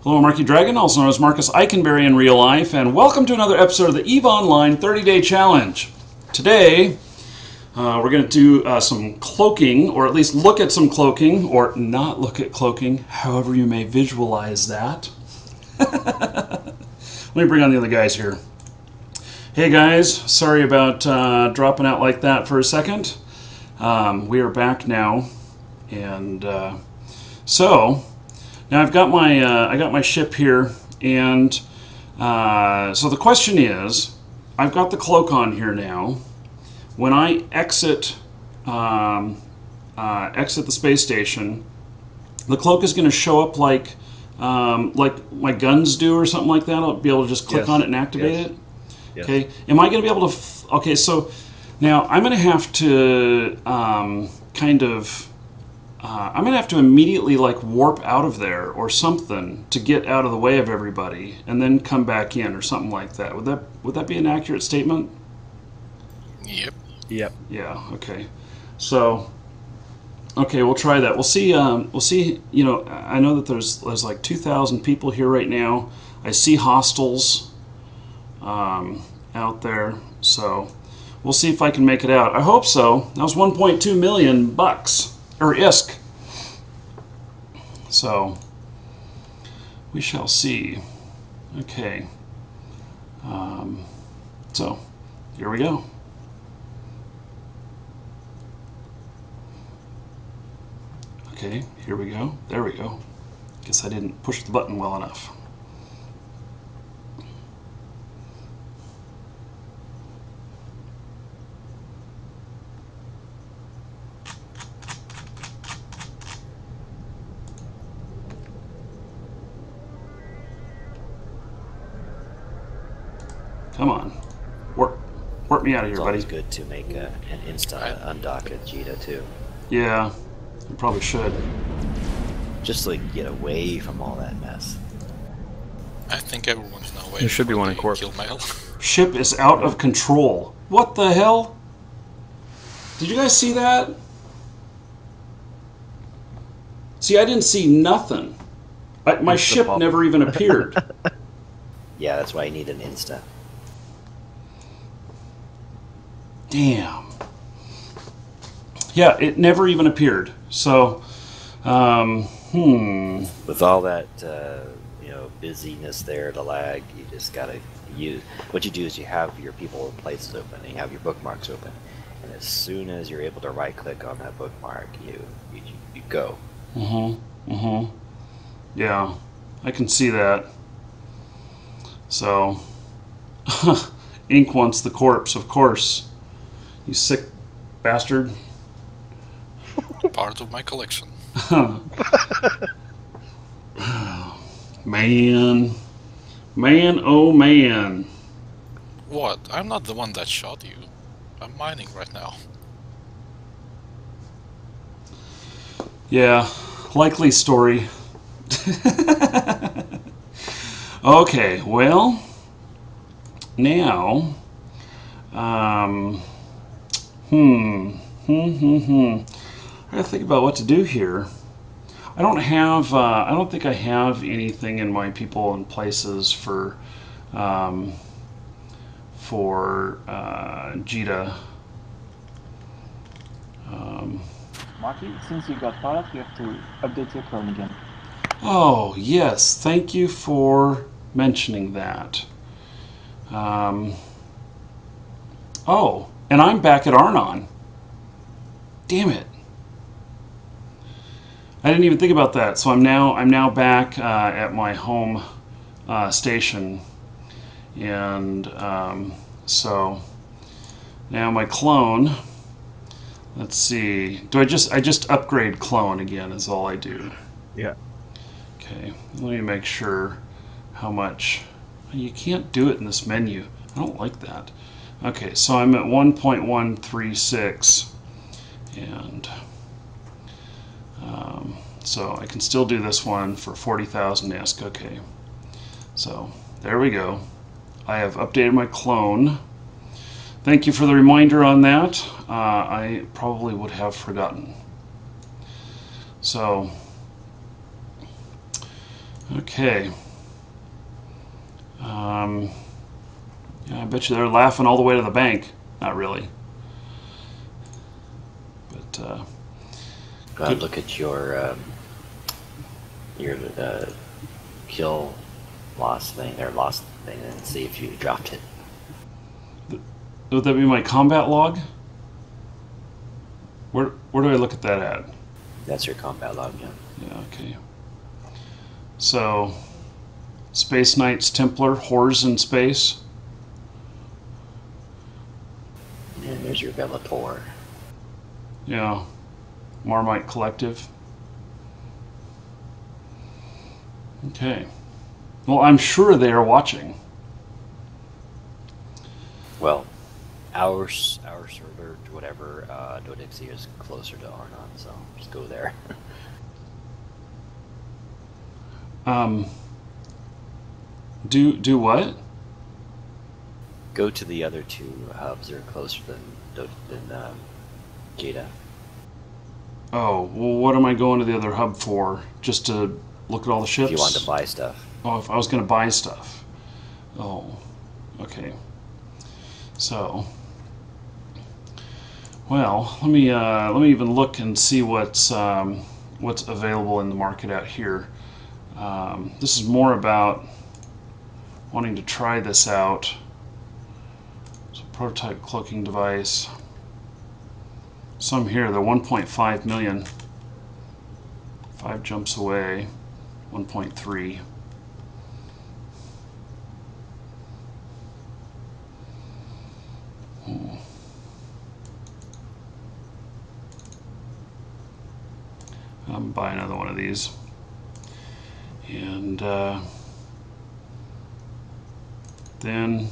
Hello, Markee Dragon, also known as Marcus Eikenberry in real life, and welcome to another episode of the EVE Online 30-Day Challenge. Today, we're going to do some cloaking, or at least look at some cloaking, or not look at cloaking, however you may visualize that. Let me bring on the other guys here. Hey guys, sorry about dropping out like that for a second. We are back now, and so now I've got my I got my ship here, and so the question is, I've got the cloak on here now. When I exit exit the space station, the cloak is going to show up like my guns do or something like that. I'll be able to just click on it and activate it. Yes. Okay. Am I going to be able to? Okay. So now I'm going to have to I'm going to have to immediately like warp out of there or something to get out of the way of everybody, and then come back in or something like that. Would that be an accurate statement? Yep. Yep. Yeah. Okay. So, okay, we'll try that. We'll see. We'll see. You know, I know that there's like 2,000 people here right now. I see hostiles out there, so we'll see if I can make it out. I hope so. That was 1.2 million bucks. Or ISK. So we shall see. Okay. So here we go. Okay, here we go. There we go. Guess I didn't push the button well enough. Come on, work me out of here, buddy. It's always good to make an insta undock at Jita too. Yeah, you probably should. Just so you can get away from all that mess. I think everyone's now waiting. There should be for one the in Corp. kill mail. Ship is out of control. What the hell? Did you guys see that? See, I didn't see nothing. My ship never even appeared. Yeah, that's why you need an insta. Damn. Yeah, it never even appeared. So, With all that, busyness there, the lag, you just gotta use. What you do is you have your people in places open, and you have your bookmarks open, and as soon as you're able to right-click on that bookmark, you go. Yeah, I can see that. So, Ink wants the corpse, of course. You sick bastard. Part of my collection. Man, oh man. What? I'm not the one that shot you. I'm mining right now. Yeah, likely story. Okay, well, now, I gotta think about what to do here. I don't think I have anything in my people and places for Jita. Markee, since you got fired, you have to update your clone again. Oh, yes. Thank you for mentioning that. Oh, and I'm back at Arnon. Damn it. I didn't even think about that. So I'm now back at my home station, and so now my clone. Let's see. I just upgrade clone again is all I do. Yeah. Okay. Let me make sure how much. You can't do it in this menu. I don't like that. Okay, so I'm at 1.136, and so I can still do this one for 40,000 ISK. Okay, so there we go. I have updated my clone. Thank you for the reminder on that. I probably would have forgotten. So Okay. Yeah, I bet you they're laughing all the way to the bank. Not really. But good. Look at your kill loss thing or lost thing and see if you dropped it. Would that be my combat log? Where do I look at that at? That's your combat log, yeah. Yeah, okay. So, Space Knights, Templar, Whores in Space. And there's your Bellator. Yeah. Marmite Collective. Okay. Well, I'm sure they are watching. Well, our server, whatever, Dodixie is closer to Arnon, so just go there. Do what? Go to the other two hubs that are closer than Jada. Oh, well, what am I going to the other hub for? Just to look at all the ships? If you want to buy stuff. Oh, if I was going to buy stuff. Oh, okay. So, well, let me even look and see what's available in the market out here. This is more about wanting to try this out. So, prototype cloaking device. Some here, they're 1.5 million. 5 jumps away. 1.3. I'm buy another one of these, and then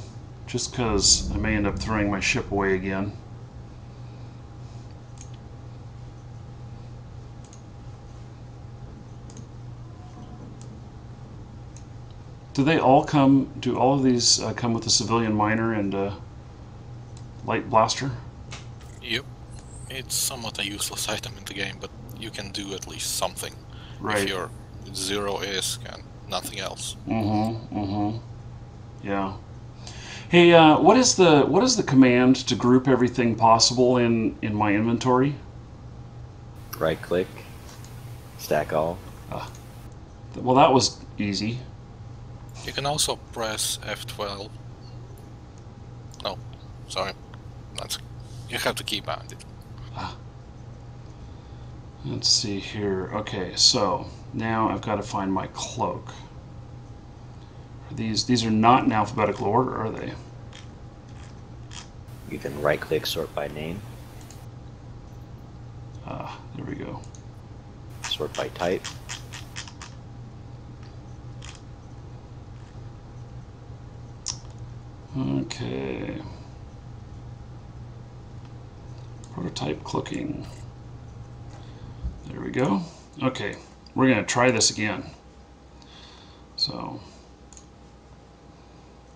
just because I may end up throwing my ship away again. Do they all come? Do all of these come with a civilian miner and light blaster? Yep. It's somewhat a useless item in the game, but you can do at least something. Right. If you're 0 ISK and nothing else. Yeah. Hey, what is the command to group everything possible in my inventory? Right click, stack all. Well, that was easy. You can also press F12. No, sorry. You have to keep behind it. Let's see here. Okay, so now I've got to find my cloak. These are not in alphabetical order, are they? You can right click, sort by name. There we go. Sort by type. Okay. Prototype cloaking. There we go. Okay, we're going to try this again. So,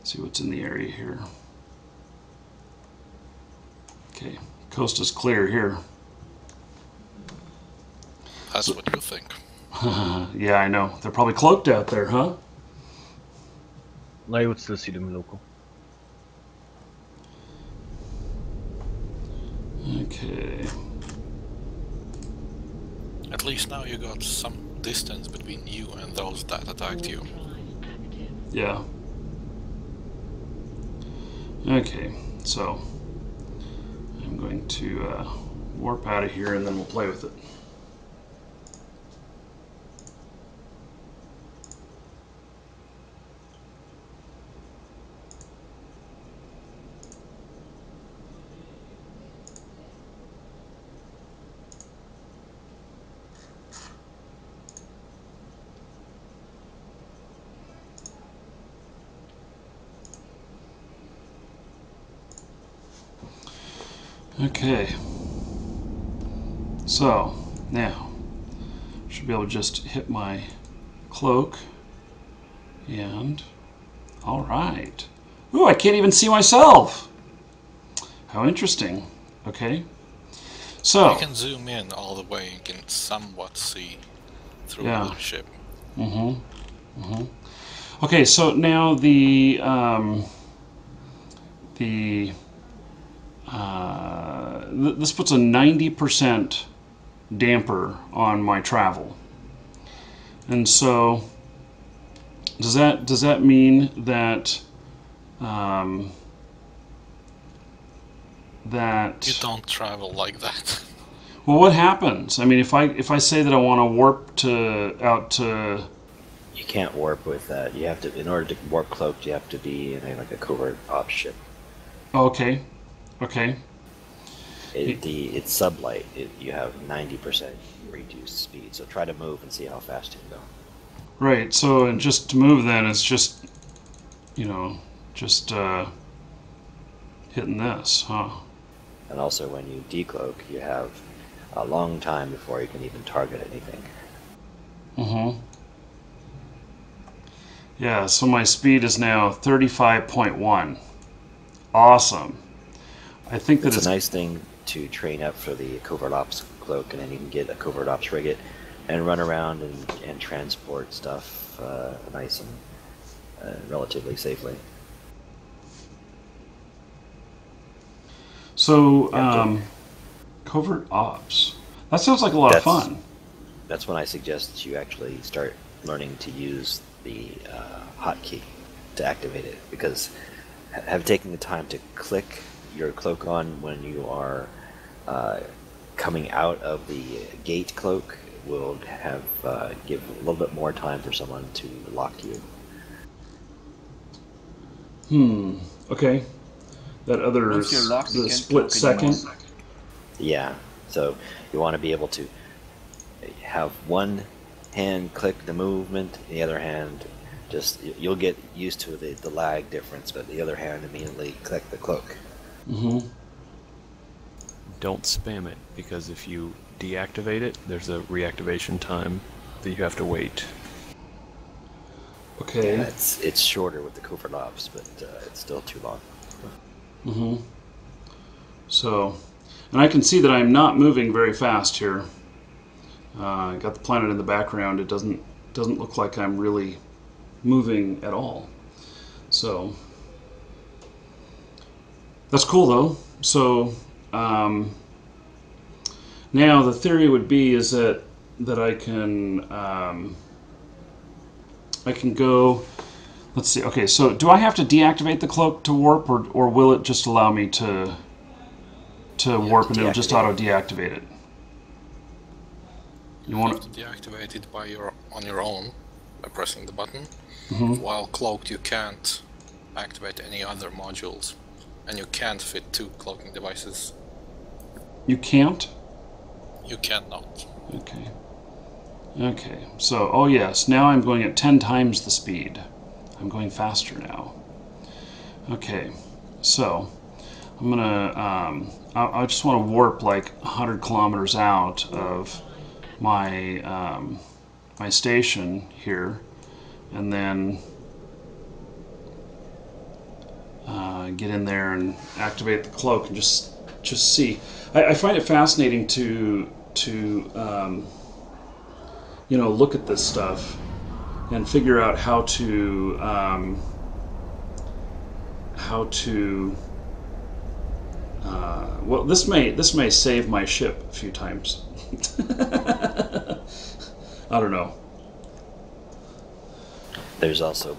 see what's in the area here. Okay, coast is clear here. That's what you think. Yeah, I know. They're probably cloaked out there, huh? I would still see them local. Okay. At least now you got some distance between you and those that attacked you. Yeah. Okay, so I'm going to warp out of here and then we'll play with it. Okay, so now should be able to just hit my cloak and all right. Ooh, I can't even see myself. How interesting. Okay, so You can zoom in all the way and can somewhat see through Yeah. the ship. Okay, so now this puts a 90% damper on my travel, and so does that mean that You don't travel like that. Well, what happens? I mean, if I say that I want to warp out to. You can't warp with that. You have to, in order to warp cloaked, you have to be in like a covert ops ship. Okay. It's sublight. You have 90% reduced speed. So try to move and see how fast you can go. Right. So, and just to move, then it's just, hitting this, huh? And also, when you decloak, you have a long time before you can even target anything. Yeah, so my speed is now 35.1. Awesome. I think that it's a nice thing to train up for the covert ops cloak, and then you can get a covert ops frigate and run around and transport stuff nice and relatively safely. So, covert ops. That sounds like a lot of fun. That's when I suggest you actually start learning to use the hotkey to activate it, because have taken the time to click your cloak on when you are coming out of the gate cloak will give a little bit more time for someone to lock you. Okay. That other Once you're locked, you the can't split cloak second. anymore. Yeah, so you want to be able to have one hand click the movement, the other hand you'll get used to the lag difference, but the other hand immediately click the cloak. Don't spam it, because if you deactivate it, there's a reactivation time that you have to wait. Okay. Yeah, it's shorter with the covert ops, but it's still too long. So, and I can see that I'm not moving very fast here. I got the planet in the background. It doesn't look like I'm really moving at all. So that's cool though. So now the theory would be is that I can go. Let's see. Okay, so do I have to deactivate the cloak to warp, or will it just allow me to warp and it'll just auto deactivate it? You have to deactivate it on your own by pressing the button. While cloaked, you can't activate any other modules, and you can't fit 2 cloaking devices. You can't? You cannot. Okay. So, oh yes, now I'm going at 10 times the speed. I'm going faster now. Okay, so I'm gonna. I just want to warp like 100 kilometers out of my my station here, and then get in there and activate the cloak and just see. I find it fascinating to look at this stuff and figure out how to well, this may save my ship a few times. I don't know. There's also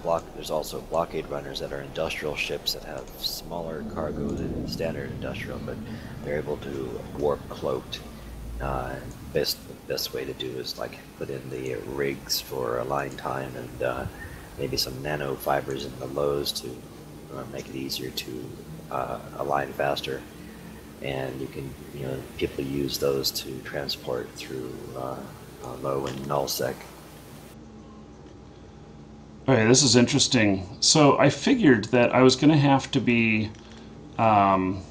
blockade runners that are industrial ships that have smaller cargo than standard industrial, but they're able to warp cloaked. Best way to do is like put in the rigs for align time and maybe some nanofibers in the lows to make it easier to align faster. And you can, people use those to transport through low and nullsec. Okay, this is interesting. So I figured that I was going to have to be that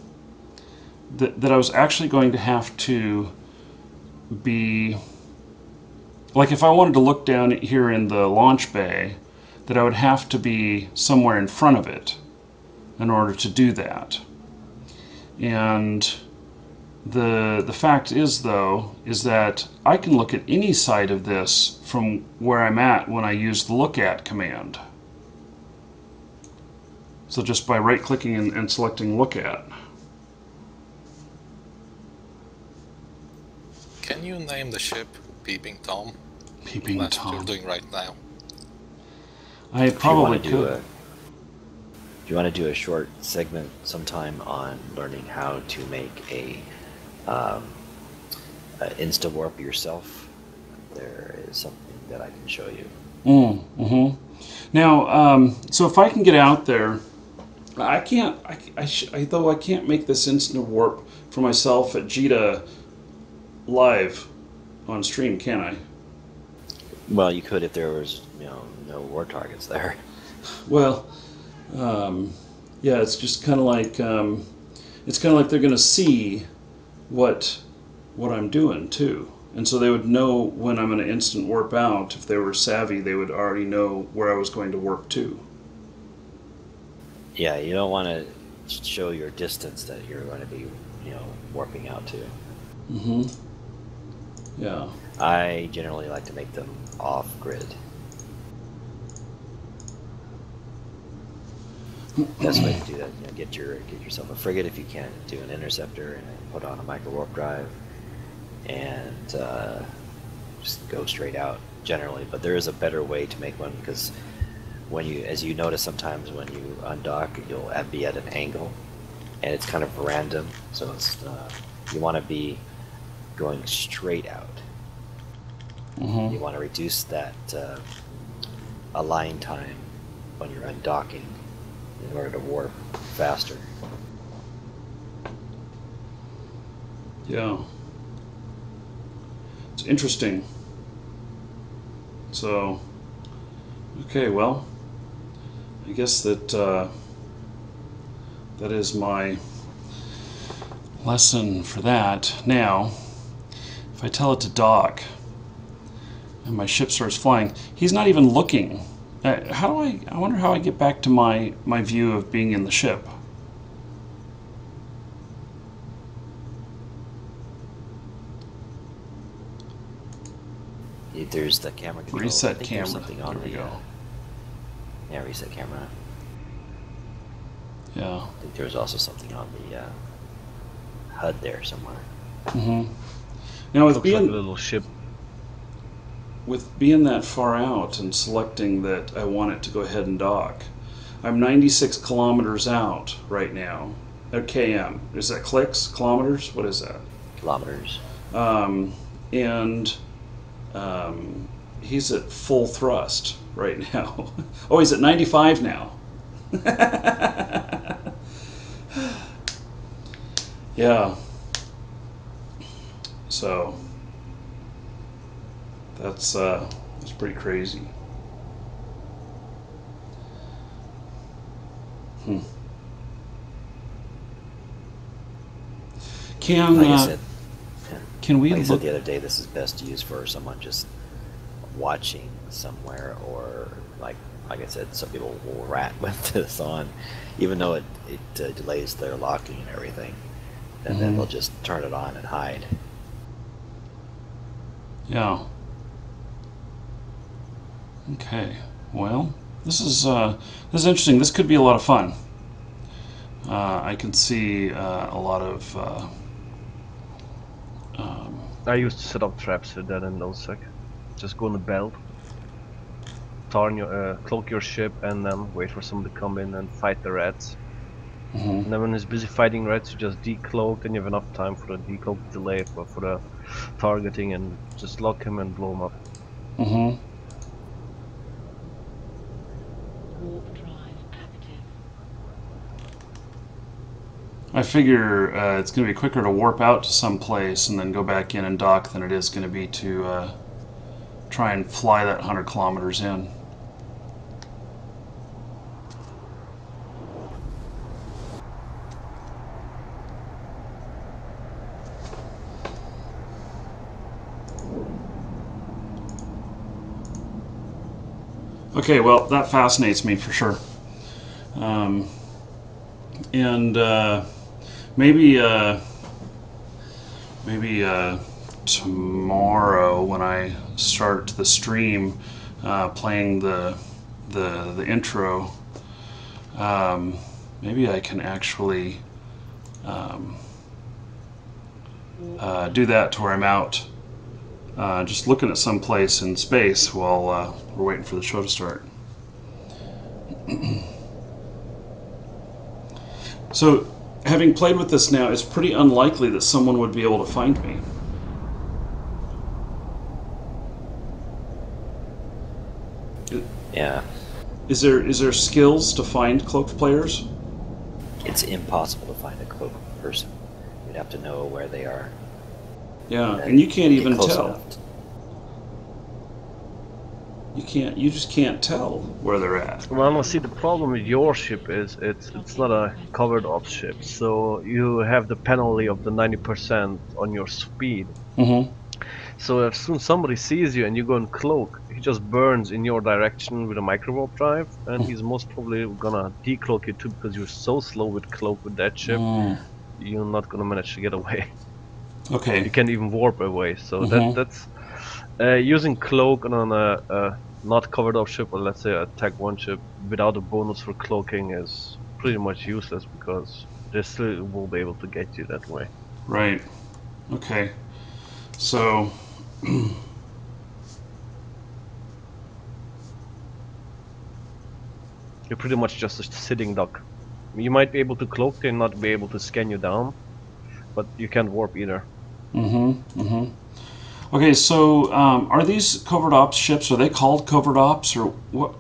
I was actually going to have to be like, if I wanted to look down here in the launch bay, that I would have to be somewhere in front of it in order to do that. And the fact is, though, is that I can look at any side of this from where I'm at when I use the look at command. So just by right-clicking and selecting look at. Can you name the ship Peeping Tom? Peeping That's Tom. what you're doing right now. I probably could. Do you want to do a short segment sometime on learning how to make a insta warp yourself? There is something that I can show you. Now, so if I can get out there, I can't. Though I can't make this instant warp for myself at Jita live on stream, can I? Well, you could if there was, no war targets there. Well, yeah, it's just kind of like they're going to see what I'm doing too, and so they would know when I'm going to instant warp out. If they were savvy, they would already know where I was going to warp to. Yeah, you don't want to show your distance that you're going to be, warping out to. Yeah. I generally like to make them off grid. Best way to do that, get yourself a frigate if you can, do an interceptor and put on a micro warp drive, and just go straight out generally. But there is a better way to make one, because as you notice sometimes when you undock, you'll be at an angle, and it's kind of random. So it's you want to be going straight out. You want to reduce that align time when you're undocking in order to warp faster. Yeah. It's interesting. So, okay, well, I guess that that is my lesson for that. Now, if I tell it to dock and my ship starts flying, he's not even looking. I wonder how I get back to my view of being in the ship. There's the camera control. Reset camera. Something on there we go. Yeah, reset camera. Yeah. I think there's also something on the HUD there somewhere. Now with Looks being like a little ship. with being that far out and selecting that I want it to go ahead and dock, I'm 96 kilometers out right now. km. Is that clicks? Kilometers? What is that? Kilometers. He's at full thrust right now. Oh, he's at 95 now. Yeah. So that's pretty crazy. Can Like I said, can we like I said look? the other day, this is best used for someone just watching somewhere, or like I said, some people will rat with this on, even though it delays their locking and everything, and then they'll just turn it on and hide. Yeah. Okay. Well, this is interesting. This could be a lot of fun. I can see a lot of. I used to set up traps with that in OSEC. Just go on the belt, cloak your ship, and then wait for someone to come in and fight the rats. And then when he's busy fighting rats, you just decloak, and you have enough time for the decloak delay for the targeting, and just lock him and blow him up. Warp drive active. I figure it's going to be quicker to warp out to some place and then go back in and dock than it is going to be to try and fly that 100 kilometers in. Okay, well, that fascinates me for sure. And maybe maybe tomorrow when I start the stream playing the intro, maybe I can actually do that to where I'm out just looking at some place in space while we're waiting for the show to start. So, having played with this now, it's pretty unlikely that someone would be able to find me. Yeah. Is there skills to find cloaked players? It's impossible to find a cloaked person. You'd have to know where they are. Yeah, and you can't even Close tell. enough. You just can't tell where they're at. Well, see, the problem with your ship is it's not a covered ops ship, so you have the penalty of the 90% on your speed. Mm-hmm. So as soon as somebody sees you and you go and cloak, he just burns in your direction with a microwarp drive, and he's most probably gonna decloak you too, because you're so slow with cloak with that ship, you're not gonna manage to get away. Okay. You can't even warp away. So Mhm. that's using cloak on a not covered up ship, or let's say a Tech 1 ship, without a bonus for cloaking is pretty much useless, because they still will be able to get you that way. Right. Okay. So. You're pretty much just a sitting duck. You might be able to cloak and not be able to scan you down, but you can't warp either. Okay, so are these covert ops ships? Are they called covert ops, or what?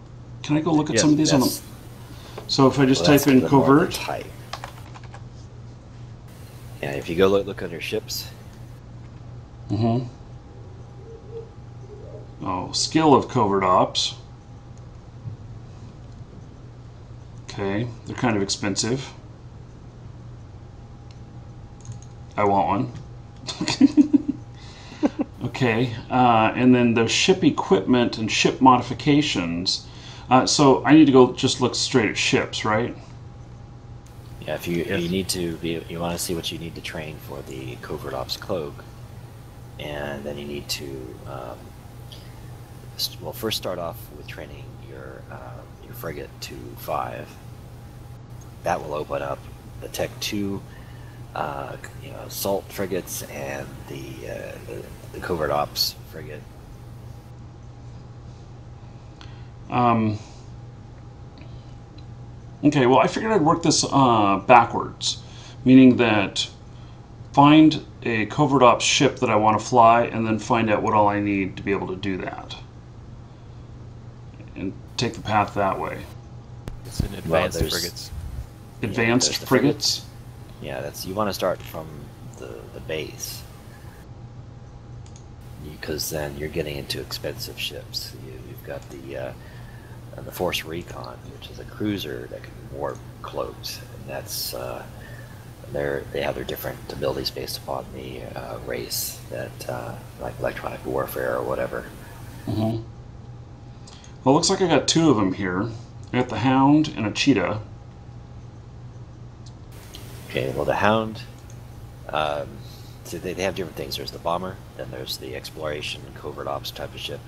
Can I go look at Yes, some of these on that's- them? So if I just Well, that's type in the normal covert. type. Yeah, if you go look under ships, Oh, skill of covert ops. Okay, they're kind of expensive. I want one. Okay, and then the ship equipment and ship modifications. So I need to go just look straight at ships, right? yeah, if you Yes. you need to be, you want to see what you need to train for the covert ops cloak, and then you need to well, first start off with training your frigate to 5. That will open up the Tech 2 assault frigates and the covert ops frigate. Okay, well, I figured I'd work this backwards, meaning that find a covert ops ship that I want to fly, and then find out what all I need to be able to do that, and take the path that way. It's in advanced there's- frigates. Advanced there's the frigates. Yeah, that's, you want to start from the base, because then you're getting into expensive ships. You've got the Force Recon, which is a cruiser that can warp cloaks, and that's they have their different abilities based upon the race that like electronic warfare or whatever. Well, it looks like I got 2 of them here. I got the Hound and a Cheetah. Okay, well, the Hound, so they have different things. There's the bomber, then there's the exploration covert ops type of ship.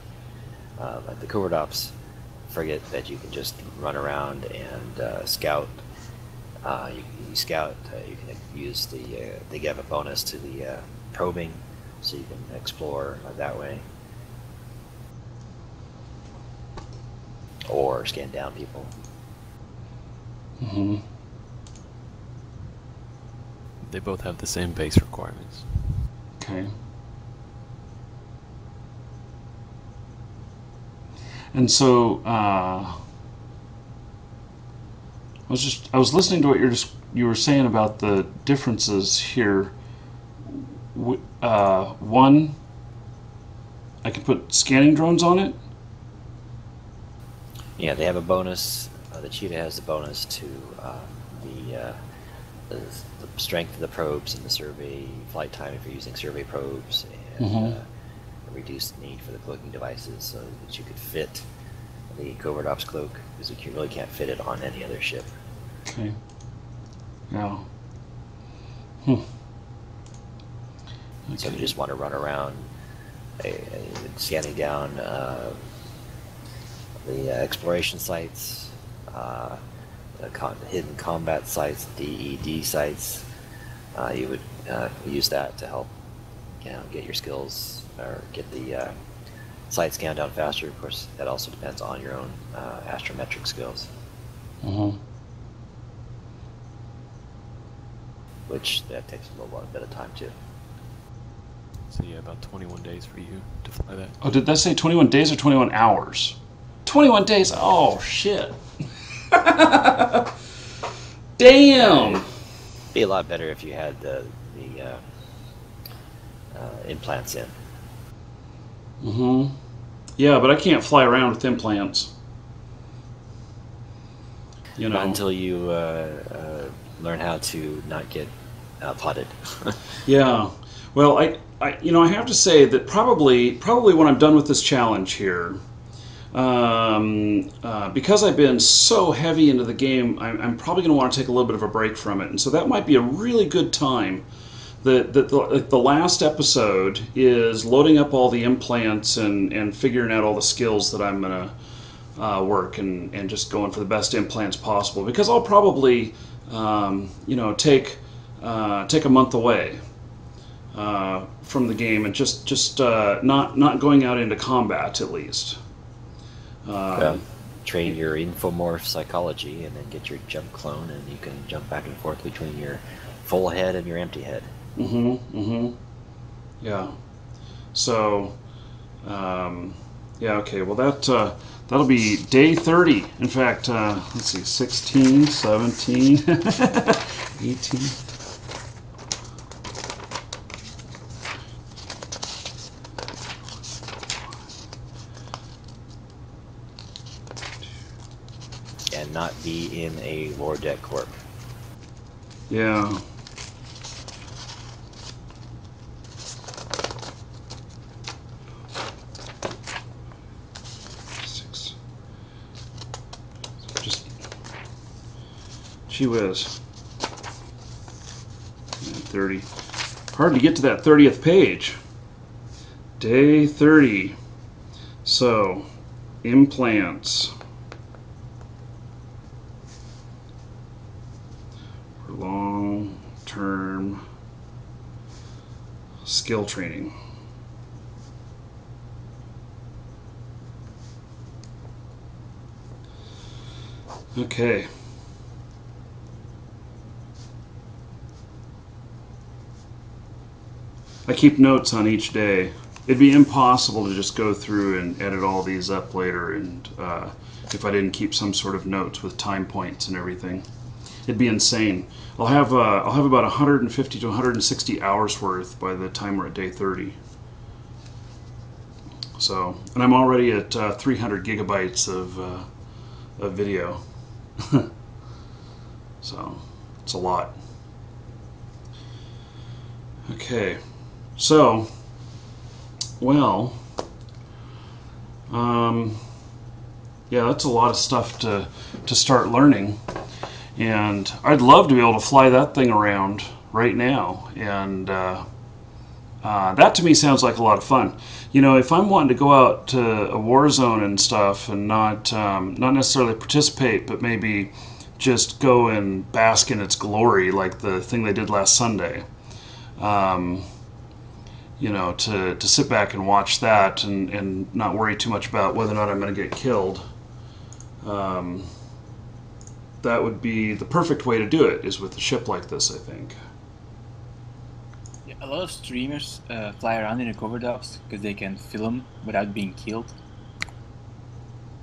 Like the covert ops frigate that you can just run around and scout. You scout. You can use they give a bonus to the probing, so you can explore that way, or scan down people. They both have the same base requirements. Okay. And so I was listening to what you were saying about the differences here. One, I can put scanning drones on it. Yeah, they have a bonus. The Cheetah has a bonus to the strength of the probes and the survey flight time if you're using survey probes, and a reduced need for the cloaking devices, so that you could fit the covert ops cloak, because you really can't fit it on any other ship. Okay. Yeah. So you just want to run around scanning down the exploration sites, the hidden combat sites, DED sites. You would use that to help, get your skills or get the site scan down faster. Of course, that also depends on your own astrometric skills. Which that takes a little bit of time too. So yeah, about 21 days for you to fly that. Oh, did that say 21 days or 21 hours? 21 days. Oh shit. Damn. Be a lot better if you had the implants in. Yeah, but I can't fly around with implants. Not until you learn how to not get potted. Yeah. Well, I have to say that probably when I'm done with this challenge here, because I've been so heavy into the game, I'm probably going to want to take a little bit of a break from it, and so that might be a really good time. The last episode is loading up all the implants and figuring out all the skills that I'm going to work and just going for the best implants possible, because I'll probably take a month away from the game and just not going out into combat at least. Train your infomorph psychology and then get your jump clone, and you can jump back and forth between your full head and your empty head. Yeah. So, yeah, okay, well that'll be day 30. In fact, let's see, 16, 17, 18. And not be in a lower deck corp. Yeah. Gee whiz. 30. Hard to get to that 30th page. Day 30. So, implants. For long-term skill training. Okay. I keep notes on each day. It'd be impossible to just go through and edit all these up later, and if I didn't keep some sort of notes with time points and everything, it'd be insane. I'll have about 150 to 160 hours worth by the time we're at day 30. So, and I'm already at 300 gigabytes of video. So, it's a lot. Okay. So, well, yeah, that's a lot of stuff to start learning, and I'd love to be able to fly that thing around right now, and that to me sounds like a lot of fun. If I'm wanting to go out to a war zone and stuff and not necessarily participate, but maybe just go and bask in its glory, like the thing they did last Sunday. To sit back and watch that and not worry too much about whether or not I'm going to get killed. That would be the perfect way to do it, is with a ship like this, I think. Yeah, a lot of streamers fly around in the cover dogs because they can film without being killed.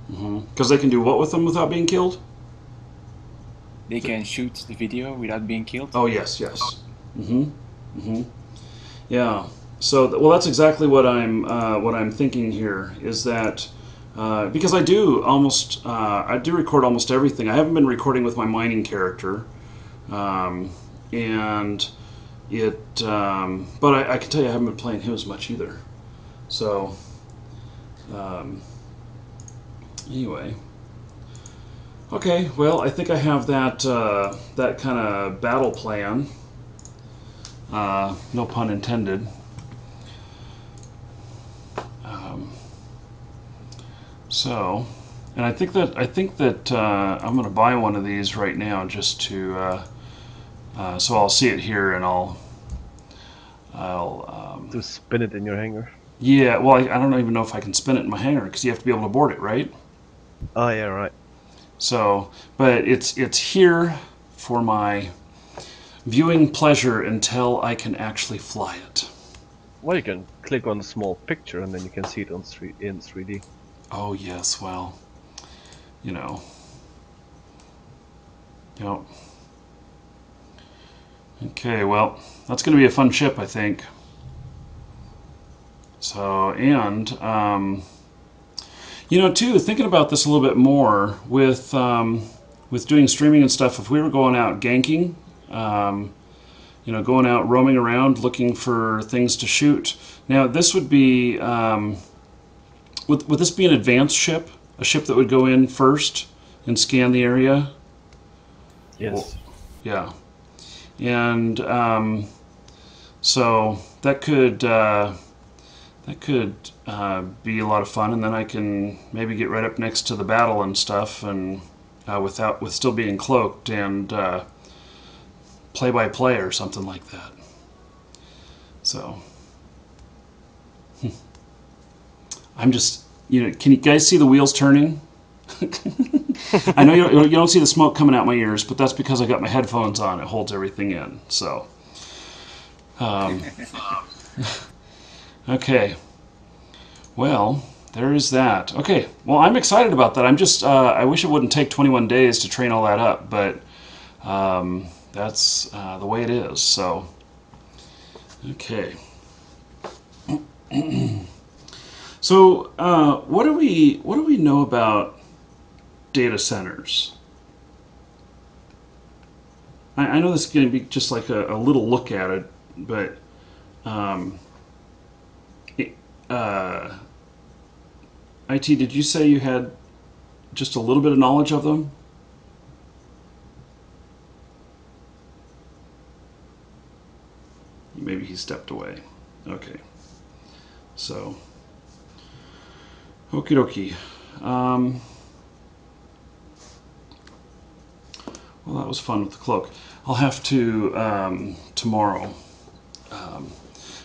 Because they can do what with them without being killed? They can shoot the video without being killed. Oh, yes. Yeah. So, well, that's exactly what I'm thinking here, is that because I do record almost everything. I haven't been recording with my mining character, and but I can tell you I haven't been playing him as much either. So, anyway. Okay, well, I think I have that kind of battle plan. No pun intended. So, and I think that I'm going to buy one of these right now just to. So I'll see it here, and I'll. To spin it in your hangar. Yeah, well, I don't even know if I can spin it in my hangar because you have to be able to board it, right? Oh yeah, right. So, but it's here for my viewing pleasure until I can actually fly it. Well, you can click on a small picture and then you can see it on in 3D. Oh yes, well, you know. Yep. Okay, well, that's going to be a fun ship, I think. So, and you know, too, thinking about this a little bit more with doing streaming and stuff. If we were going out ganking, you know, going out roaming around looking for things to shoot. Now, this would be would this be an advanced ship, a ship that would go in first and scan the area? Yes. Well, yeah, and so that could be a lot of fun, and then I can maybe get right up next to the battle and stuff, and with still being cloaked and play by play or something like that. So I'm just, you know, can you guys see the wheels turning? I know you don't see the smoke coming out my ears, but that's because I got my headphones on. It holds everything in. So, okay. Well, there is that. Okay. Well, I'm excited about that. I'm just, I wish it wouldn't take 21 days to train all that up, but that's the way it is. So, okay. So, what do we know about data centers? I know this is going to be just like a little look at it, but IT, did you say you had just a little bit of knowledge of them? Maybe he stepped away. Okay. So, okie dokie. Well, that was fun with the cloak. I'll have to, tomorrow,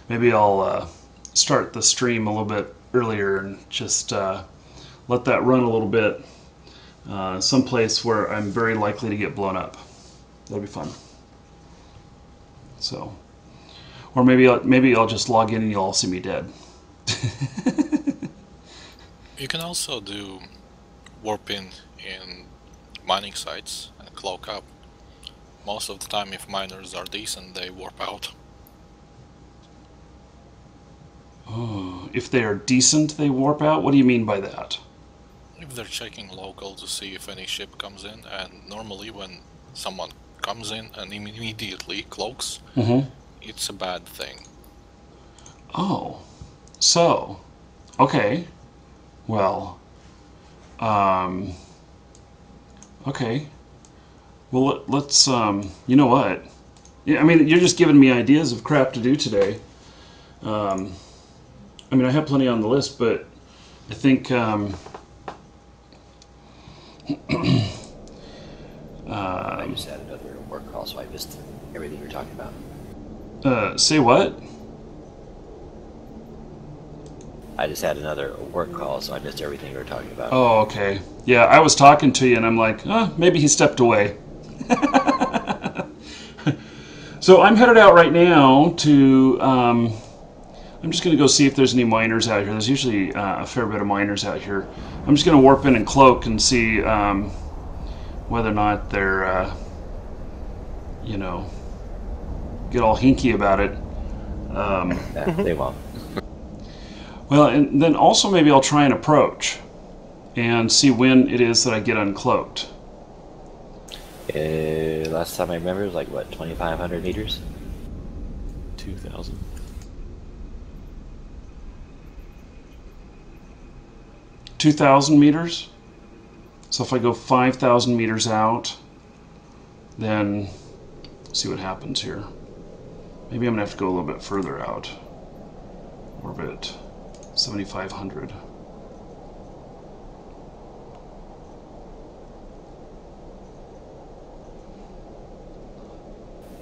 maybe I'll start the stream a little bit earlier and just let that run a little bit someplace where I'm very likely to get blown up. That'll be fun. So, or maybe I'll just log in and you'll all see me dead. You can also do warping in mining sites and cloak up. Most of the time, if miners are decent, they warp out. Oh, if they are decent, they warp out? What do you mean by that? If they're checking local to see if any ship comes in, and normally when someone comes in and immediately cloaks, it's a bad thing. Oh, so, okay, well, okay, well, let's, you know what, yeah, I mean, you're just giving me ideas of crap to do today. I mean, I have plenty on the list, but I think, I just had another work call, so I missed everything you were talking about. say what? I just had another work call, so I missed everything you were talking about. Oh, okay. Yeah, I was talking to you, and I'm like, maybe he stepped away. So I'm headed out right now to, I'm just going to go see if there's any miners out here. There's usually a fair bit of miners out here. I'm just going to warp in and cloak and see whether or not they're, you know, get all hinky about it. They won't. Well, and then also maybe I'll try and approach and see when it is that I get uncloaked. Last time I remember, it was like, what, 2,500 meters? 2,000. 2,000 meters? So if I go 5,000 meters out, then see what happens here. Maybe I'm going to have to go a little bit further out. Orbit 7,500.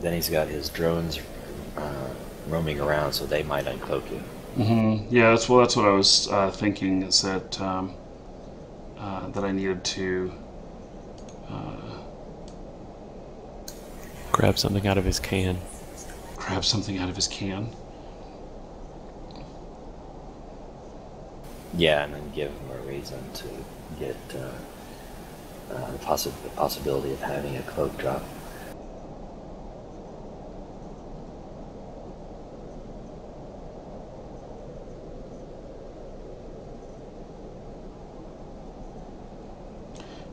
Then he's got his drones roaming around, so they might uncloak you. Yeah, that's what I was thinking. Is that that I needed to Grab something out of his can. grab something out of his can. Yeah, and then give him a reason to get the possibility of having a cloak drop.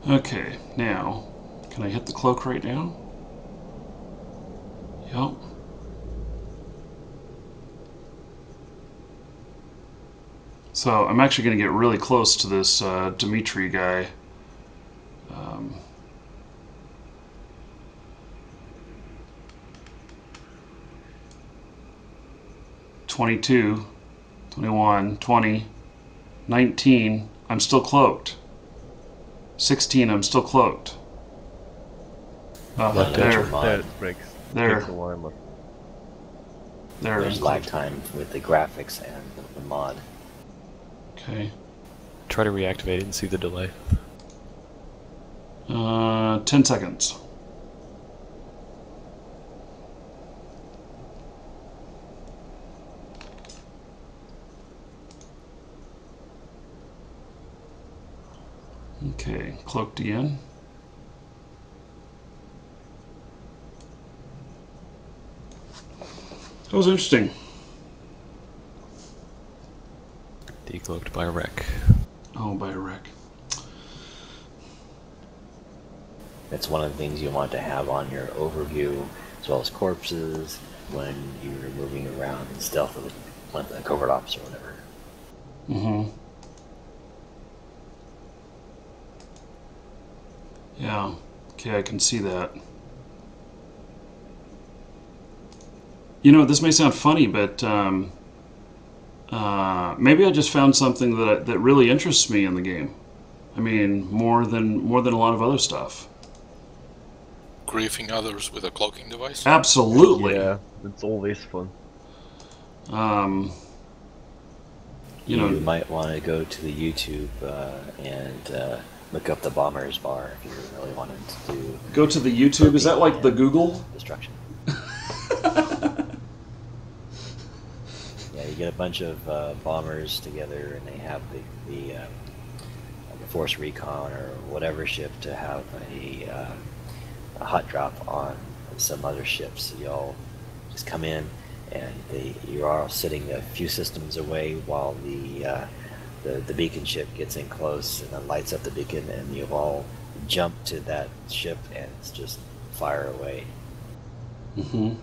Okay, now can I hit the cloak right now? Yep. So I'm actually going to get really close to this Dimitri guy. 22, 21, 20, 19, I'm still cloaked. 16, I'm still cloaked. Let there. There it breaks. There. Takes a while, but There. There's lag time with the graphics and the mod. Okay. Try to reactivate it and see the delay. 10 seconds. Okay, cloaked again. That was interesting. Decloaked by a wreck. Oh, by a wreck. That's one of the things you want to have on your overview, as well as corpses, when you're moving around stealthily, with a covert ops or whatever. Mm-hmm. Yeah. Okay, I can see that. You know, this may sound funny, but maybe I just found something that really interests me in the game. I mean, more than a lot of other stuff. Griefing others with a cloaking device? Absolutely. yeah, it's always fun. You know, might want to go to the YouTube and look up the Bomber's Bar if you really wanted to do. go to the YouTube. Is that like the Google? Destruction. Yeah, you get a bunch of bombers together, and they have the Force Recon or whatever ship to have a hot drop on some other ships. So you all just come in, and you are all sitting a few systems away while the beacon ship gets in close and then lights up the beacon, and you all jump to that ship and it's just fire away. Mm-hmm.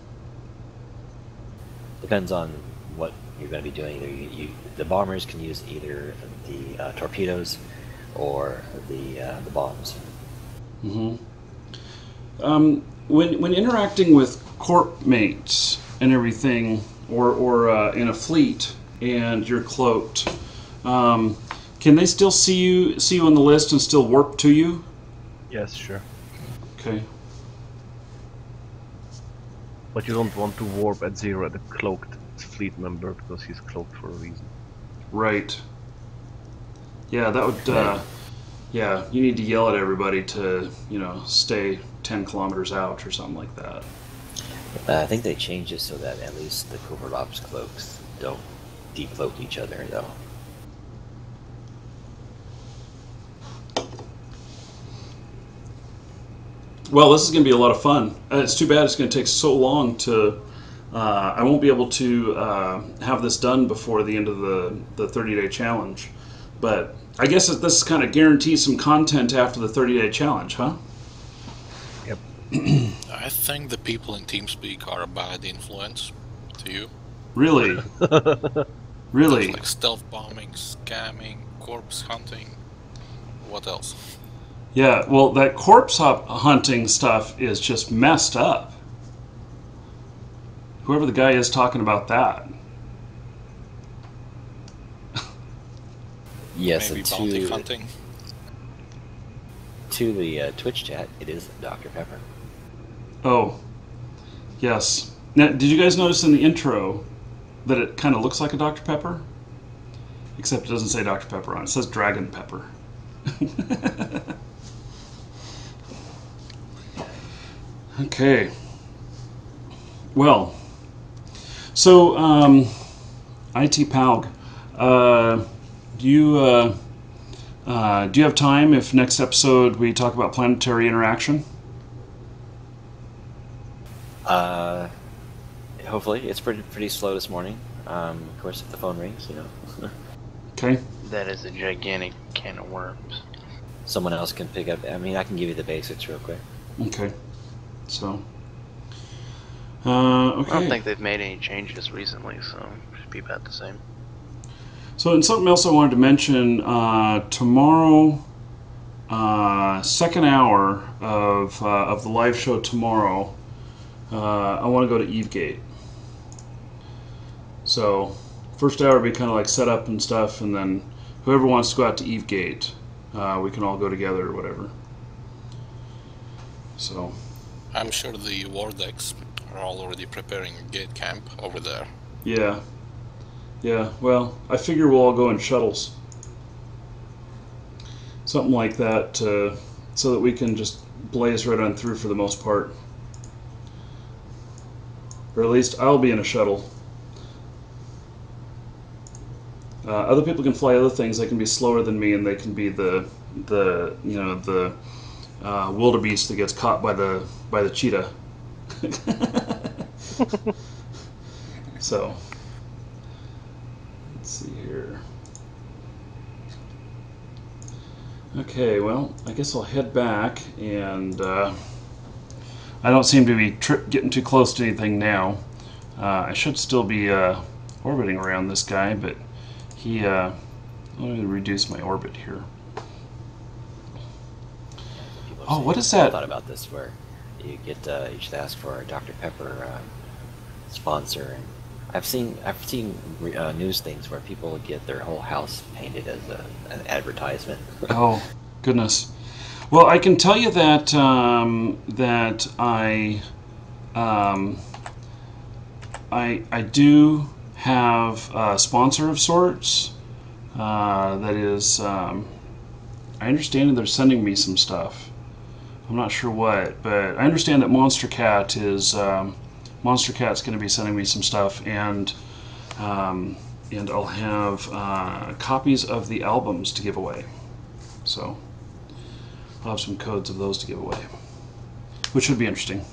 Depends on what you're going to be doing. The bombers can use either the torpedoes or the bombs. Mm-hmm. When interacting with corp mates and everything, or in a fleet, and you're cloaked, can they still see you on the list and still warp to you? Yes, sure. Okay. But you don't want to warp at 0 at a cloaked fleet member because he's cloaked for a reason. Right. Yeah, that would. Yeah, you need to yell at everybody to, stay 10 kilometers out or something like that. I think they changed it so that at least the covert ops cloaks don't decloak each other, though. Well, this is going to be a lot of fun. It's too bad it's going to take so long to... I won't be able to have this done before the end of the 30-day challenge. But I guess that this kind of guarantees some content after the 30-day challenge, huh? Yep. I think the people in TeamSpeak are a bad influence to you. Really? Really? Like stealth bombing, scamming, corpse hunting. What else? Yeah, well, that corpse hunting stuff is just messed up. Whoever the guy is talking about that. Yes, Maybe and bounty hunting. to the Twitch chat, it is Dr. Pepper. Oh. Yes. Now, did you guys notice in the intro that it kind of looks like a Dr. Pepper? Except it doesn't say Dr. Pepper on it. It says Dragon Pepper. Okay. Well, so IT Palg, do you have time if next episode we talk about planetary interaction? Hopefully, it's pretty slow this morning. Of course, if the phone rings, Okay. That is a gigantic can of worms. someone else can pick up. I mean, I can give you the basics real quick. Okay. So. Okay. I don't think they've made any changes recently, so it should be about the same. So, and something else I wanted to mention, tomorrow, second hour of the live show tomorrow, I want to go to Evegate. So, first hour will be kind of like set up and stuff, and then whoever wants to go out to Evegate, we can all go together or whatever. So. I'm sure the Wardex are already preparing a gate camp over there. Yeah. Yeah, well, I figure we'll all go in shuttles. Something like that, so that we can just blaze right on through for the most part. Or at least I'll be in a shuttle. Other people can fly other things. They can be slower than me, and they can be the wildebeest that gets caught by the cheetah. So. Let's see here. Okay, well, I guess I'll head back, and I don't seem to be getting too close to anything now. I should still be orbiting around this guy, but he... let me reduce my orbit here. Oh, what is that? I thought about this where you should ask for a Dr. Pepper sponsor, and I've seen news things where people get their whole house painted as an advertisement. Oh, goodness. Well, I can tell you that I do have a sponsor of sorts. That is, I understand that they're sending me some stuff. I'm not sure what, but I understand that Monster Cat's going to be sending me some stuff, and I'll have copies of the albums to give away. So I'll have some codes of those to give away, which should be interesting.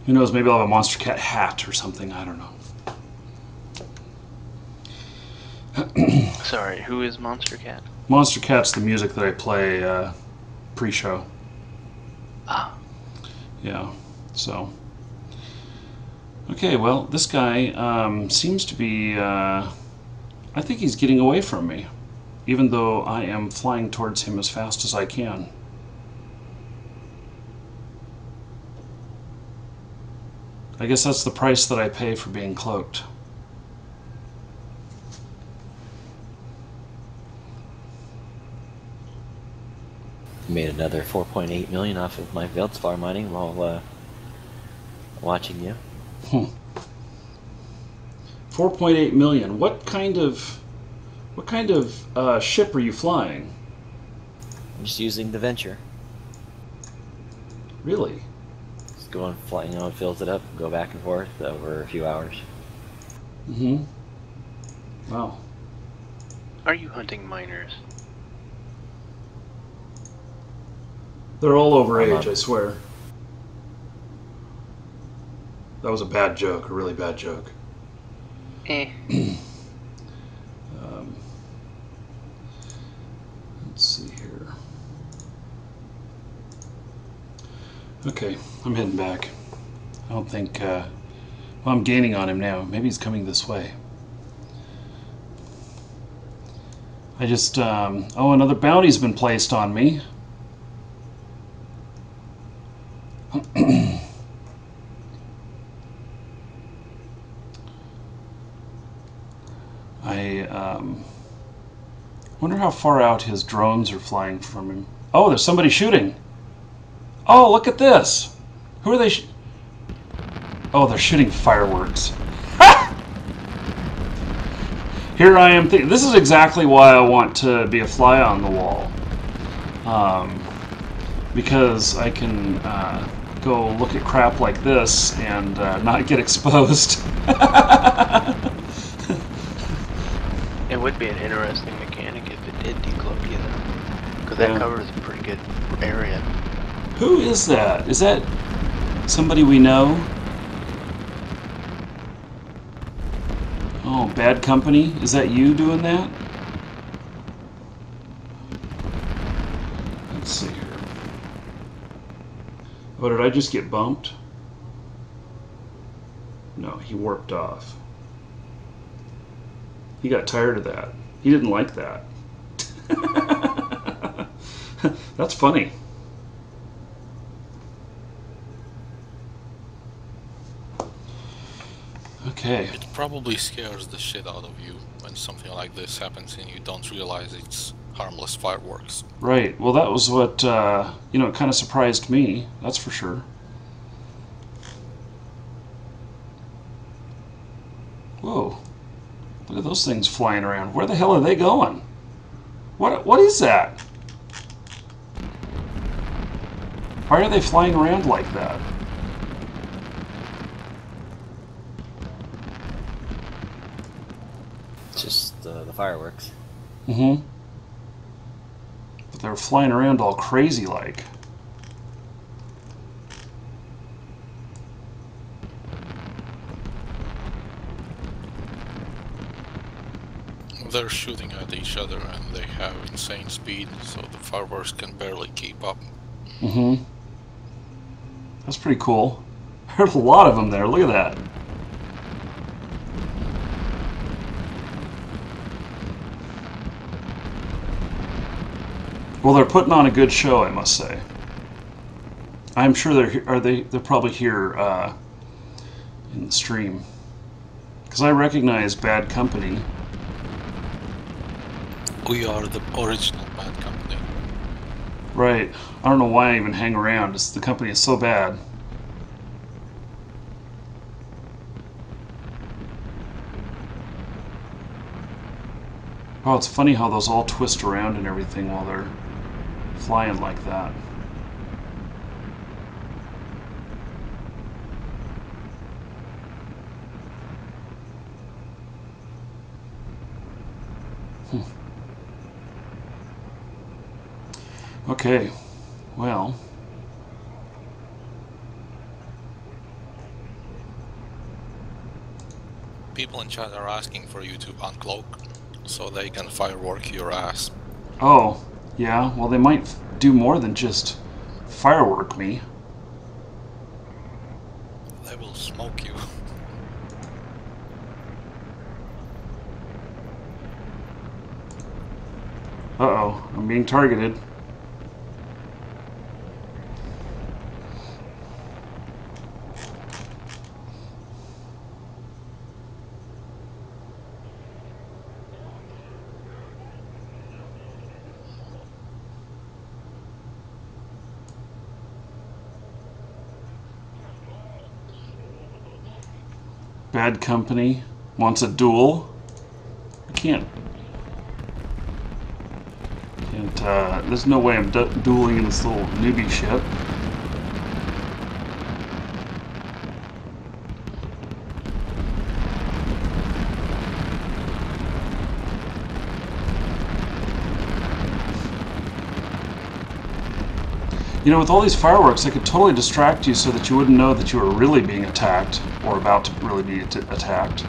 Who knows? Maybe I'll have a Monster Cat hat or something. I don't know. Sorry, who is Monster Cat? Monster Cat's the music that I play pre-show. Ah. Yeah. So. Okay, well, this guy seems to be, I think he's getting away from me, even though I am flying towards him as fast as I can. I guess that's the price that I pay for being cloaked. Made another 4.8 million off of my Veldspar mining while watching you. 4.8 million. What kind of ship are you flying? I'm just using the Venture. Really? Just go and fly, it fills it up, go back and forth over a few hours. Mm-hmm. Wow. Are you hunting miners? They're all over age, I swear. That was a bad joke, a really bad joke. Let's see here. Okay, I'm heading back. I don't think, well, I'm gaining on him now. Maybe he's coming this way. I just, oh, another bounty's been placed on me. I wonder how far out his drones are flying from him. Oh, there's somebody shooting. Oh, look at this. Who are they? Oh, they're shooting fireworks. Here I am thinking, this is exactly why I want to be a fly on the wall. Because I can go look at crap like this and not get exposed. It would be an interesting mechanic if it did decloak you, though. Because that covers a pretty good area. Who is that? Is that somebody we know? Oh, Bad Company? Is that you doing that? Let's see here. Oh, did I just get bumped? No, he warped off. He got tired of that. He didn't like that. That's funny. Okay. It probably scares the shit out of you when something like this happens and you don't realize it's harmless fireworks. Right. Well, that was what, it kind of surprised me. That's for sure. Whoa. Look at those things flying around. Where the hell are they going? What is that? Why are they flying around like that? It's just the fireworks. Mm-hmm. But they're flying around all crazy like. They're shooting at each other and they have insane speed, so the fireworks can barely keep up. Mm-hmm. That's pretty cool. There's a lot of them there. Look at that. Well, they're putting on a good show, I must say. I'm sure they're probably here in the stream, because I recognize Bad Company. We are the original Bad Company. Right. I don't know why I even hang around. The company is so bad. Oh, it's funny how those all twist around and everything while they're flying like that. Okay, well. People in chat are asking for you to uncloak so they can firework your ass. Oh, yeah, well, they might do more than just firework me. They will smoke you. Uh-oh, I'm being targeted. Bad Company wants a duel. I can't. There's no way I'm dueling in this little newbie ship. You know, with all these fireworks, they could totally distract you so that you wouldn't know that you were really being attacked or about to really be attacked.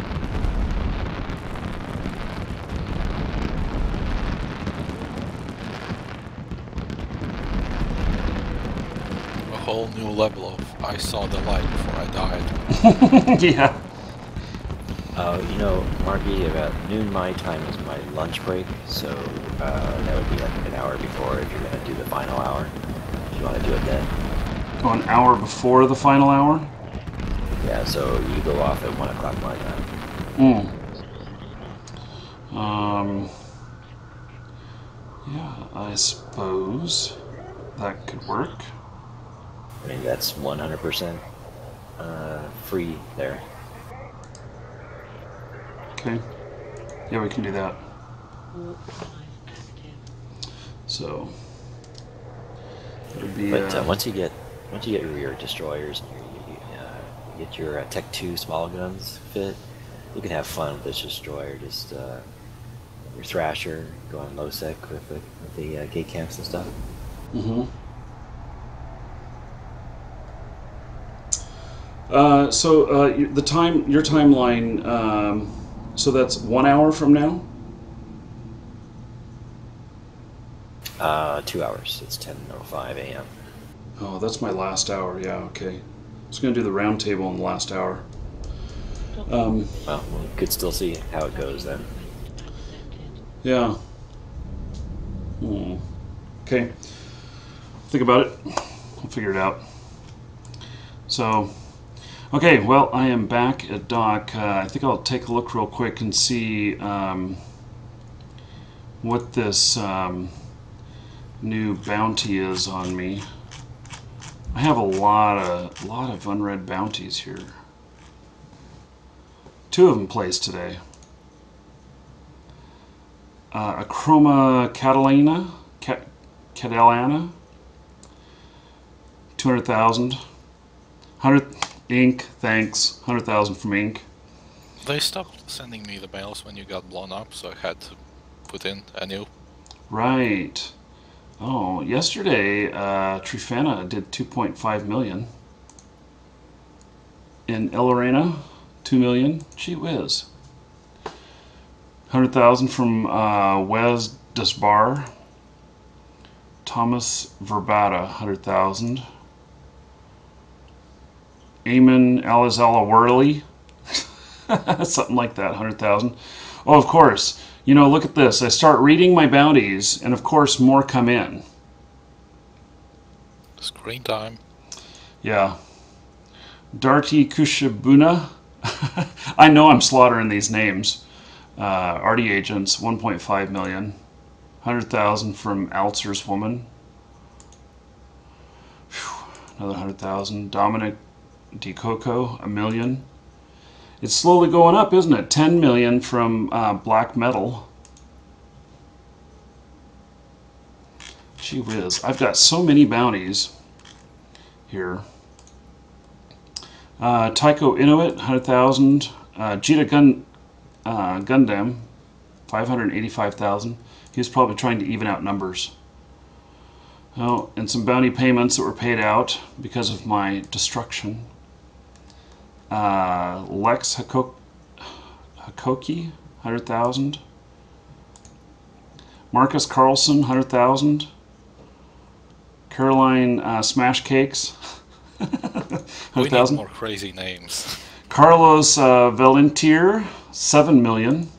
A whole new level of I saw the light before I died. Yeah. You know, Markee, about noon my time is my lunch break, so that would be like an hour before if you're going to do the final hour. If you want to do it then. Oh, an hour before the final hour? Yeah, so you go off at 1 o'clock my time. Yeah, I suppose that could work. I mean, that's 100%. free there. Okay. Yeah, we can do that. Warp drive active. So it'll be. But once you get your destroyers and you get your Tech 2 small guns fit, you can have fun with this destroyer. Just your Thrasher going low sec with the gate camps and stuff. Mm-hmm. The time, your timeline. So that's 1 hour from now. 2 hours. It's 10:05 a.m. Oh, that's my last hour. Yeah. Okay. I was going to do the round table in the last hour. Well, we could still see how it goes then. Yeah. Okay. Think about it. I'll figure it out. So, okay. Well, I am back at dock. I think I'll take a look real quick and see what this new bounty is on me. I have a lot of unread bounties here. 2 of them placed today. A Chroma Catalana, 200,000. 100 ink, thanks. 100,000 from ink. They stopped sending me the mails when you got blown up, so I had to put in a new. Right. Oh, yesterday Trifana did 2.5 million. In El Arena, 2 million. Gee whiz. 100,000 from Wes Desbar. Thomas Verbata, 100,000. Eamon Alizala Worley, something like that, 100,000. Oh, of course. You know, look at this. I start reading my bounties, and of course more come in. Screen time. Yeah. Darty Kushabuna. I know I'm slaughtering these names. Artie Agents, 1.5 million. 100,000 from Alzer's Woman. Whew, another 100,000. Dominic DeCoco, 1 million. It's slowly going up, isn't it? 10 million from Black Metal. Gee whiz, I've got so many bounties here. Tycho Inuit, 100,000. Jita Gundam, 585,000. He was probably trying to even out numbers. Oh, and some bounty payments that were paid out because of my destruction. Lex Hakoki, 100,000. Marcus Carlson, 100,000. Caroline Smash Cakes, We need 100,000. more crazy names. Carlos Valentier, 7 million.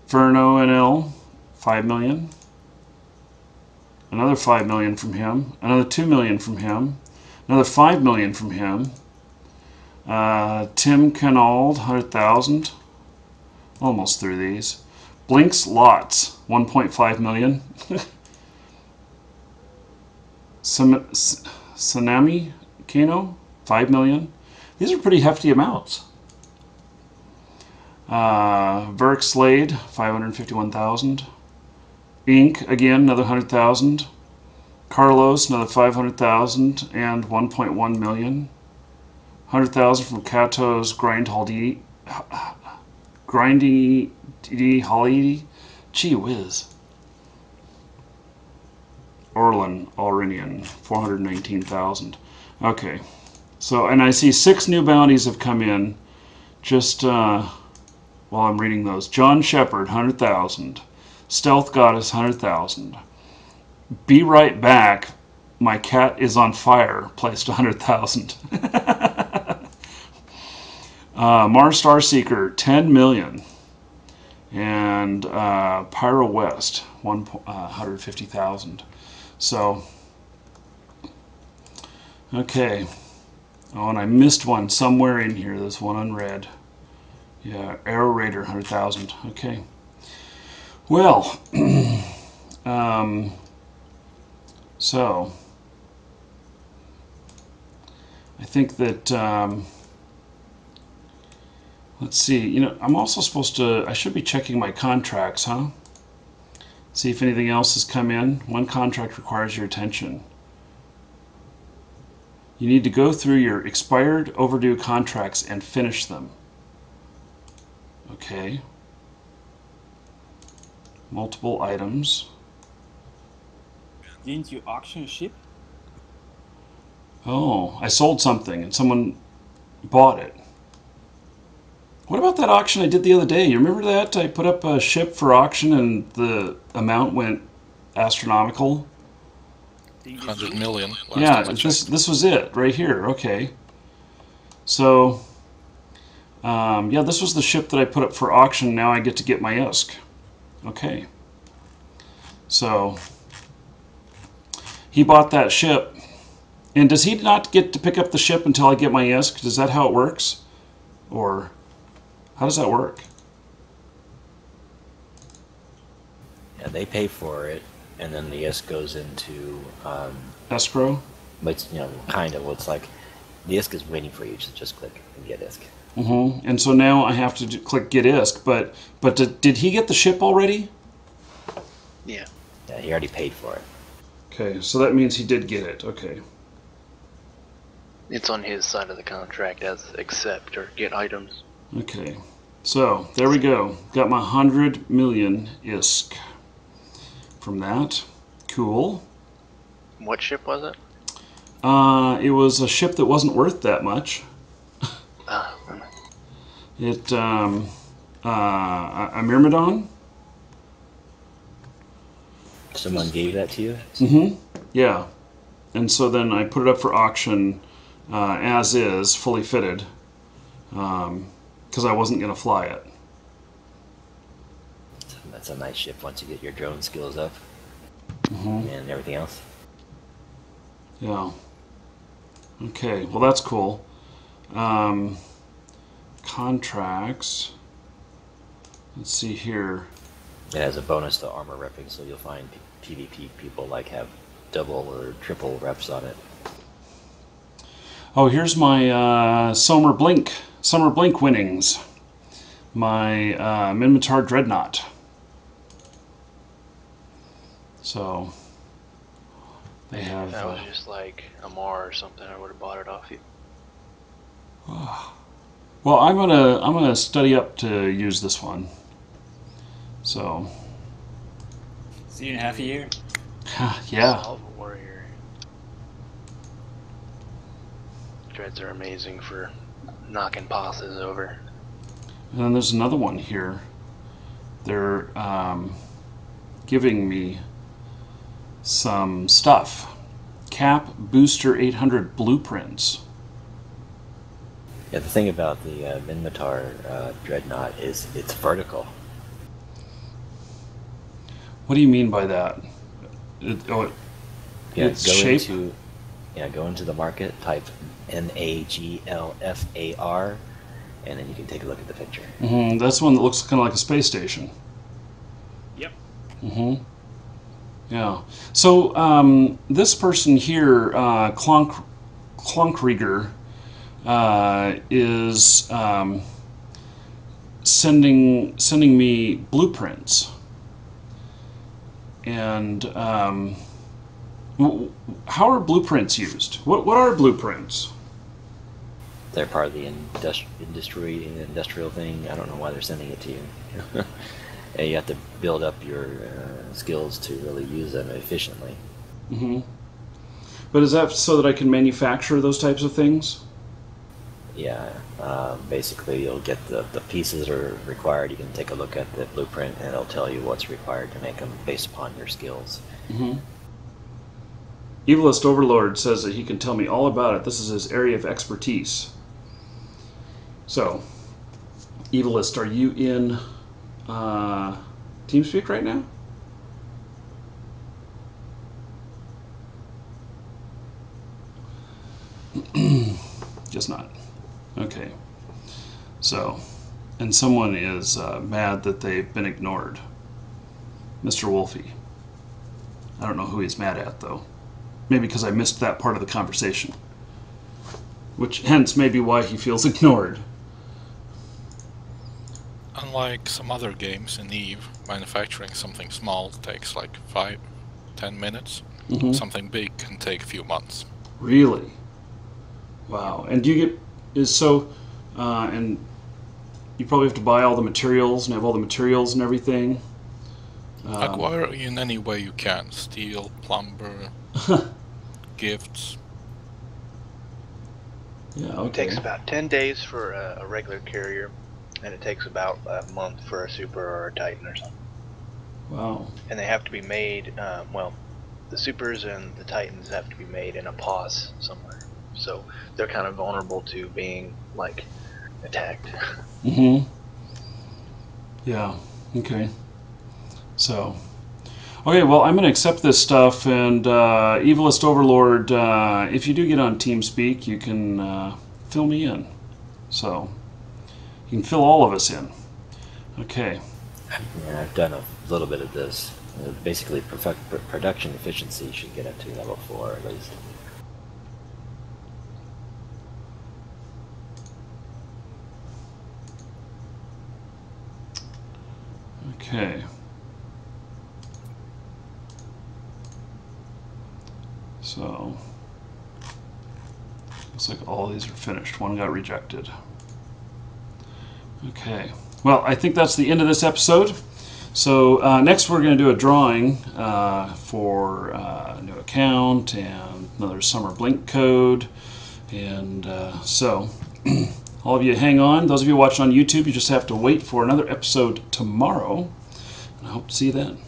Verno NL, 5 million. Another 5 million from him. Another 2 million from him. Another 5 million from him. Tim Canald, 100,000. Almost through these. Blinks Lots, 1.5 million. Tsunami Kano, 5 million. These are pretty hefty amounts. Verk Slade, 551,000. Ink, again, another 100,000. Carlos, another 500,000 and 1.1 million. 100,000 from Kato's Grindy Holiday. Gee whiz. Orlin, Aurinian, 419,000. Okay. So, and I see 6 new bounties have come in just while I'm reading those. John Shepard, 100,000. Stealth Goddess, 100,000. Be Right Back, My Cat Is on Fire, placed 100,000. Mars Star Seeker, 10 million. And Pyro West, 150,000. So, okay. Oh, and I missed one somewhere in here. There's one unread. Yeah, Arrow Raider, 100,000. Okay. Well, so I think that, let's see, you know, I'm also supposed to, I should be checking my contracts, huh? See if anything else has come in. One contract requires your attention. You need to go through your expired, overdue contracts and finish them. Okay. Multiple items. Didn't you auction a ship? Oh, I sold something and someone bought it. What about that auction I did the other day? You remember that? I put up a ship for auction and the amount went astronomical. 100 million. Last Yeah, time I checked. this was it right here. Okay. So, yeah, this was the ship that I put up for auction. Now I get to get my ISK. Okay. So, he bought that ship. And does he not get to pick up the ship until I get my ISK? Is that how it works? Or how does that work? Yeah, they pay for it, and then the ISK goes into Escrow? but you know, kind of. It's like the ISK is waiting for you, so just click and get ISK. Mm-hmm. And so now I have to click get ISK, but did he get the ship already? Yeah. Yeah, he already paid for it. Okay, so that means he did get it. Okay. It's on his side of the contract as accept or get items. Okay. So there we go. Got my 100 million ISK from that. Cool. What ship was it? It was a ship that wasn't worth that much. It a Myrmidon. Someone gave that to you? Mm-hmm. Yeah. And so then I put it up for auction as is, fully fitted, because I wasn't going to fly it. That's a nice ship once you get your drone skills up Mm-hmm. and everything else. Yeah. Okay, well that's cool. Contracts. Let's see here. It has a bonus to armor repping, so you'll find PvP people like have double or triple reps on it. Oh, here's my Summer Blink winnings. My Minmatar Dreadnought. So they have. That was just like a Mar or something. I would have bought it off you. Well, I'm gonna study up to use this one. So. See you in half a year. Yeah. Salva Warrior. Dreads are amazing for knocking bosses over. And then there's another one here. They're giving me some stuff. Cap Booster 800 blueprints. Yeah, the thing about the Minmatar Dreadnought is it's vertical. What do you mean by that? Yeah, It's shape? Go into the market, type NAGLFAR, and then you can take a look at the picture. Mm-hmm. That's one that looks kind of like a space station. Yep. Mm-hmm. Yeah. So this person here, Klonkrieger, is sending me blueprints. And how are blueprints used? What are blueprints? They're part of the industrial thing. I don't know why they're sending it to you. And you have to build up your skills to really use them efficiently. Mm-hmm. But is that so that I can manufacture those types of things? Yeah, basically you'll get the pieces that are required. You can take a look at the blueprint and it'll tell you what's required to make them based upon your skills. Mm-hmm. Evilist Overlord says that he can tell me all about it. This is his area of expertise. So, Evilist, are you in TeamSpeak right now? Just not. Okay. So, and someone is mad that they've been ignored. Mr. Wolfie. I don't know who he's mad at, though. Maybe because I missed that part of the conversation. which hence maybe why he feels ignored. Unlike some other games in EVE, manufacturing something small takes like 5-10 minutes. Something big can take a few months. Really? Wow. And do you get and you probably have to buy all the materials and have all the materials and everything. Acquire in any way you can: steel, plumber, gifts. Yeah. Okay. It takes about 10 days for a regular carrier, and it takes about a month for a super or a titan or something. Wow. And they have to be made, well, the supers and the titans have to be made in a pause somewhere. So they're kind of vulnerable to being, like, attacked. Yeah. Okay. So, okay, well, I'm going to accept this stuff, and Evilist Overlord, if you do get on TeamSpeak, you can fill me in. So, you can fill all of us in. Okay. Yeah, I've done a little bit of this. Basically, production efficiency should get up to level 4 at least. Okay. So, looks like all these are finished. One got rejected. Okay. Well, I think that's the end of this episode. So next we're going to do a drawing for a new account and another summer blink code. And so all of you hang on. Those of you watching on YouTube, you just have to wait for another episode tomorrow. And I hope to see you then.